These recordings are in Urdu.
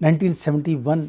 1971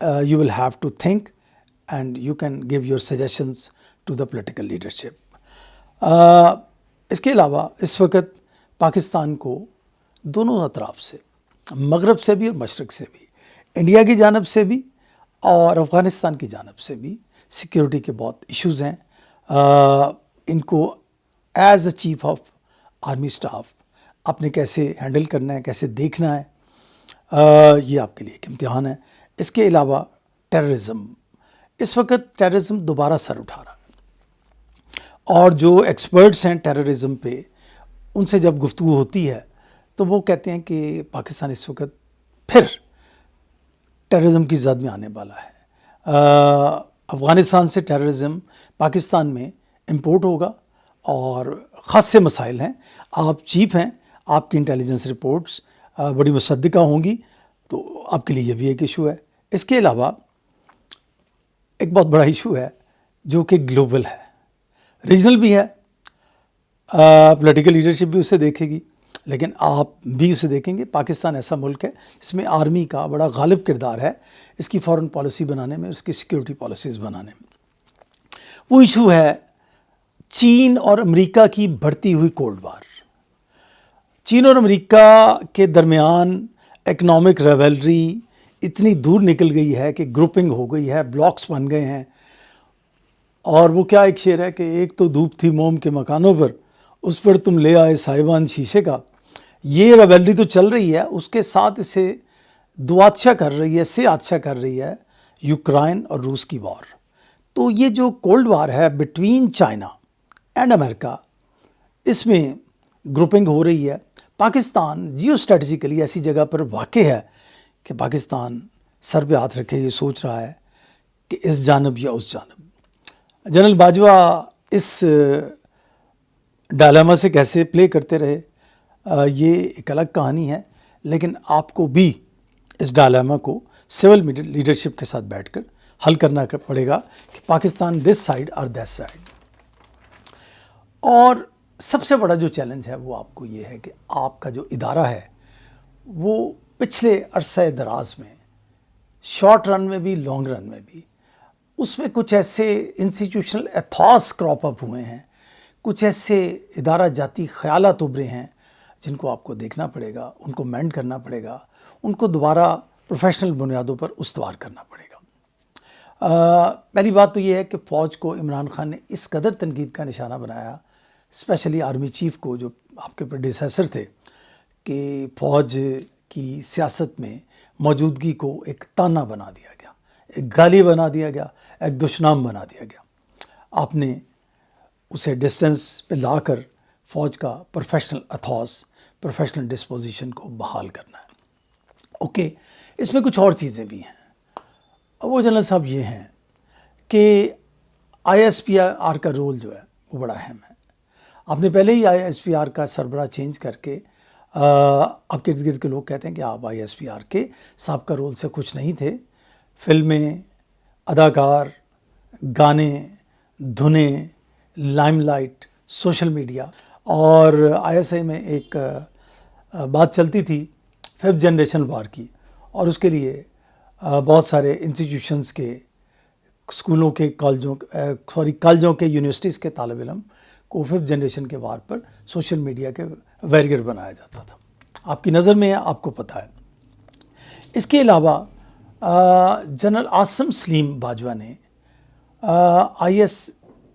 You will have to think and you can give your suggestions to the political leadership. اس کے علاوہ اس وقت پاکستان کو دونوں اطراف سے، مغرب سے بھی اور مشرق سے بھی، انڈیا کی جانب سے بھی اور افغانستان کی جانب سے بھی سیکیورٹی کے بہت ایشوز ہیں. ان کو as a chief of army staff آپ نے کیسے ہینڈل کرنا ہے، کیسے دیکھنا ہے، یہ آپ کے لیے ایک امتحان ہے. اس کے علاوہ ٹیررزم، اس وقت ٹیررزم دوبارہ سر اٹھا رہا ہے، اور جو ایکسپرٹس ہیں ٹیررزم پہ، ان سے جب گفتگو ہوتی ہے تو وہ کہتے ہیں کہ پاکستان اس وقت پھر ٹیررزم کی زد میں آنے والا ہے. افغانستان سے ٹیررزم پاکستان میں امپورٹ ہوگا اور خاصے مسائل ہیں. آپ چیف ہیں، آپ کی انٹیلیجنس رپورٹس بڑی مصدقہ ہوں گی، تو آپ کے لیے یہ بھی ایک ایشو ہے. اس کے علاوہ ایک بہت بڑا ایشو ہے جو کہ گلوبل ہے، ریجنل بھی ہے. پولیٹیکل لیڈرشپ بھی اسے دیکھے گی، لیکن آپ بھی اسے دیکھیں گے. پاکستان ایسا ملک ہے اس میں آرمی کا بڑا غالب کردار ہے اس کی فورن پالیسی بنانے میں، اس کی سیکیورٹی پالیسیز بنانے میں. وہ ایشو ہے چین اور امریکہ کی بڑھتی ہوئی کولڈ وار. چین اور امریکہ کے درمیان اکنامک ریولری اتنی دور نکل گئی ہے کہ گروپنگ ہو گئی ہے، بلاکس بن گئے ہیں. اور وہ کیا ایک شعر ہے کہ ایک تو دھوپ تھی موم کے مکانوں پر، اس پر تم لے آئے صاحبان شیشے کا. یہ ریولری تو چل رہی ہے، اس کے ساتھ اسے دوآتشا کر رہی ہے، سے آتشا کر رہی ہے یوکرائن اور روس کی وار. تو یہ جو کولڈ وار ہے بٹوین چائنا اینڈ امریکہ، اس میں گروپنگ ہو رہی ہے. پاکستان جیو اسٹریٹجیکلی ایسی جگہ پر واقع ہے کہ پاکستان سر پہ ہاتھ رکھے یہ سوچ رہا ہے کہ اس جانب یا اس جانب. جنرل باجوہ اس ڈائلاما سے کیسے پلے کرتے رہے یہ ایک الگ کہانی ہے، لیکن آپ کو بھی اس ڈائلاما کو سول لیڈرشپ کے ساتھ بیٹھ کر حل کرنا پڑے گا کہ پاکستان دس سائڈ اور دیٹ سائڈ. اور سب سے بڑا جو چیلنج ہے وہ آپ کو یہ ہے کہ آپ کا جو ادارہ ہے وہ پچھلے عرصہ دراز میں، شارٹ رن میں بھی لانگ رن میں بھی، اس میں کچھ ایسے انسٹیٹیوشنل ایتھاس کراپ اپ ہوئے ہیں، کچھ ایسے ادارہ جاتی خیالات ابھرے ہیں جن کو آپ کو دیکھنا پڑے گا، ان کو مینڈ کرنا پڑے گا، ان کو دوبارہ پروفیشنل بنیادوں پر استوار کرنا پڑے گا. پہلی بات تو یہ ہے کہ فوج کو عمران خان نے اس قدر تنقید کا نشانہ بنایا، اسپیشلی آرمی چیف کو جو آپ کے پریڈیسیسر تھے، کہ فوج کی سیاست میں موجودگی کو ایک تانا بنا دیا گیا، ایک گالی بنا دیا گیا، ایک دشنام بنا دیا گیا. آپ نے اسے ڈسٹنس پہ لا کر فوج کا پروفیشنل ایتھاس، پروفیشنل ڈسپوزیشن کو بحال کرنا ہے. اوکے، اس میں کچھ اور چیزیں بھی ہیں. وہ جنرل صاحب یہ ہیں کہ آئی ایس پی آر کا رول جو ہے وہ بڑا اہم ہے. آپ نے پہلے ہی آئی ایس پی آر کا سربراہ چینج کر کے، آپ کے ارد گرد کے لوگ کہتے ہیں کہ آپ آئی ایس پی آر کے سابقہ رول سے خوش نہیں تھے. فلمیں، اداکار، گانے، دھنیں، لائم لائٹ، سوشل میڈیا، اور آئی ایس آئی میں ایک بات چلتی تھی 5th جنریشن وار کی، اور اس کے لیے بہت سارے انسٹیٹیوشنز کے، اسکولوں کے، کالجوں کے، یونیورسٹیز کے طالب علم کو 5th جنریشن کے وار پر سوشل میڈیا کے ویریئر بنایا جاتا تھا. آپ کی نظر میں ہے، آپ کو پتہ ہے. اس کے علاوہ جنرل عاصم سلیم باجوہ نے آئی ایس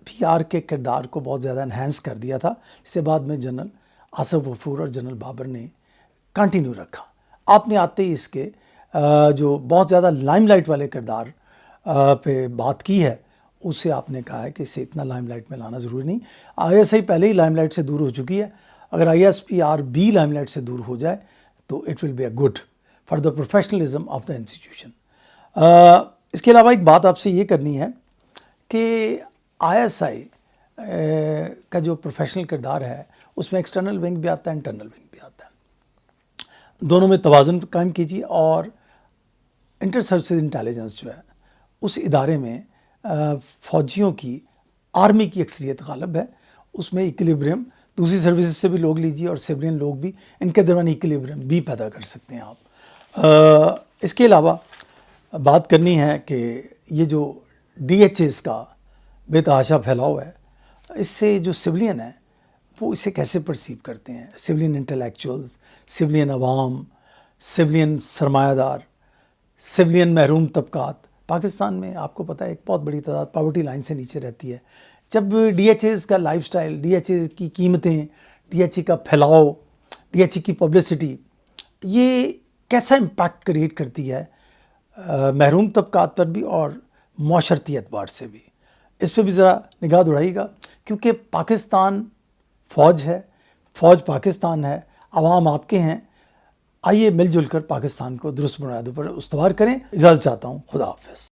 پی آر کے کردار کو بہت زیادہ انہینس کر دیا تھا. اس سے بعد میں جنرل آصف غفور اور جنرل بابر نے کنٹینیو رکھا. آپ نے آتے ہی اس کے جو بہت زیادہ لائم لائٹ والے کردار پہ بات کی ہے، اسے آپ نے کہا ہے کہ اسے اتنا لائم لائٹ میں لانا ضروری نہیں. آئی ایس آئی پہلے ہی لائم لائٹ سے دور ہو چکی ہے. اگر آئی ایس پی آر بھی لائم لائٹ سے دور ہو جائے تو it will be a good for the professionalism of the institution. اس کے علاوہ ایک بات آپ سے یہ کرنی ہے کہ آئی ایس آئی کا جو پروفیشنل کردار ہے اس میں ایکسٹرنل ونگ بھی آتا ہے، انٹرنل ونگ بھی آتا ہے. دونوں میں توازن قائم کیجیے. اور انٹر سروسز انٹیلیجنس جو ہے اس ادارے میں فوجیوں کی، آرمی کی اکثریت غالب ہے. اس میں ایکولیبریم دوسری سروسز سے بھی لوگ لیجیے اور سیولین لوگ بھی، ان کے درمیان ایکولیبریم بھی پیدا کر سکتے ہیں آپ. اس کے علاوہ بات کرنی ہے کہ یہ جو ڈی ایچ ایز کا بے تحاشا پھیلاؤ ہے، اس سے جو سولین ہیں وہ اسے کیسے پرسیو کرتے ہیں؟ سولین انٹلیکچوئلز، سولین عوام، سولین سرمایہ دار، سولین محروم طبقات. پاکستان میں آپ کو پتہ ہے ایک بہت بڑی تعداد پاورٹی لائن سے نیچے رہتی ہے. جب ڈی ایچ ایز کا lifestyle, D H A کی قیمتیں، ڈی ایچ اے کا پھیلاؤ، ڈی ایچ اے کی پبلسٹی، یہ کیسا امپیکٹ کریٹ کرتی ہے محروم طبقات پر بھی اور معاشرتی اعتبار سے بھی، اس پہ بھی ذرا نگاہ دوڑائیے گا. کیونکہ پاکستان فوج ہے، فوج پاکستان ہے، عوام آپ کے ہیں. آئیے مل جل کر پاکستان کو درست بنیادوں پر استوار کریں. اجازت چاہتا ہوں. خدا حافظ.